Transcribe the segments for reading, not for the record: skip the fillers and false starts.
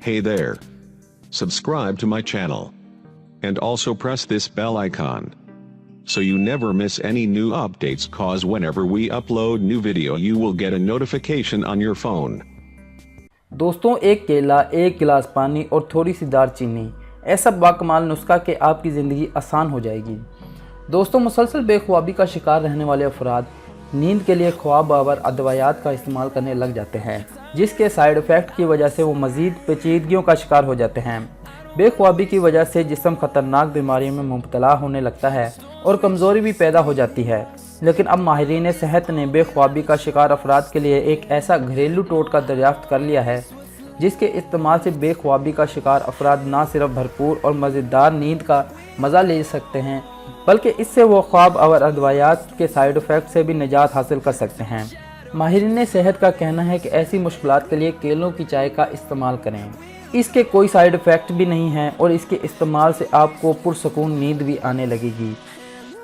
Hey there. Subscribe to my channel. And also press this bell icon. So you never miss any new updates, cause whenever we upload new video you will get a notification on your phone. दोस्तों, एक केला, एक गिलास पानी और थोड़ी सी दालचीनी, ऐसा बाकमाल नुस्खा कि आपकी ज़िंदगी आसान हो जाएगी। दोस्तों, मुसलसल बेख्वाबी का शिकार रहने वाले अफराद नींद के लिए ख्वाब आवर अदवायात का इस्तेमाल करने लग जाते हैं, जिसके साइड इफ़ेक्ट की वजह से वो मज़ीद पेचीदगियों का शिकार हो जाते हैं। बेख्वाबी की वजह से जिस्म ख़तरनाक बीमारियों में मुब्तला होने लगता है और कमज़ोरी भी पैदा हो जाती है। लेकिन अब माहिरीन सेहत ने बेख्वाबी का शिकार अफराद के लिए एक ऐसा घरेलू टोटका दरियाफ्त कर लिया है, जिसके इस्तेमाल से बेख्वाबी का शिकार अफराद ना सिर्फ भरपूर और मज़ेदार नींद का मज़ा ले सकते हैं, बल्कि इससे वो ख्वाब और अदवायात के साइड इफ़ेक्ट से भी निजात हासिल कर सकते हैं। माहिरीन सेहत का कहना है कि ऐसी मुश्किलात के लिए केलों की चाय का इस्तेमाल करें। इसके कोई साइड इफ़ेक्ट भी नहीं है और इसके इस्तेमाल से आपको पुरसकून नींद भी आने लगेगी।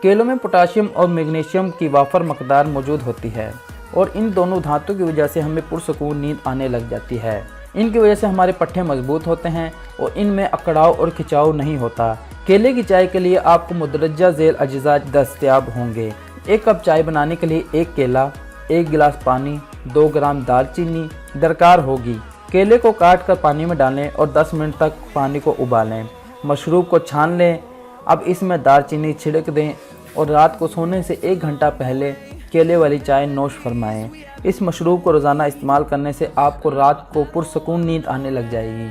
केलों में पोटाशियम और मैग्नीशियम की वाफर मकदार मौजूद होती है और इन दोनों धातुओं की वजह से हमें पुरसकून नींद आने लग जाती है। इनकी वजह से हमारे पट्टे मजबूत होते हैं और इनमें अकड़ाव और खिंचाव नहीं होता। केले की चाय के लिए आपको मुदरजा झेल अज्जा दस्तयाब होंगे। 1 कप चाय बनाने के लिए 1 केला, 1 गिलास पानी, 2 ग्राम दालचीनी दरकार होगी। केले को काट कर पानी में डालें और 10 मिनट तक पानी को उबालें। मशरूब को छान लें। अब इसमें दालचीनी छिड़क दें और रात को सोने से 1 घंटा पहले केले वाली चाय नोश फरमाएं। इस मशरूब को रोज़ाना इस्तेमाल करने से आपको रात को पुरसकून नींद आने लग जाएगी।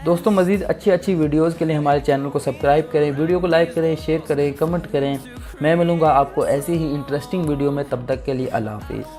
दोस्तों, मज़ीद अच्छी वीडियोज़ के लिए हमारे चैनल को सब्सक्राइब करें, वीडियो को लाइक करें, शेयर करें, कमेंट करें। मैं मिलूँगा आपको ऐसी ही इंटरेस्टिंग वीडियो में, तब तक के लिए अल्लाह हाफ़िज़।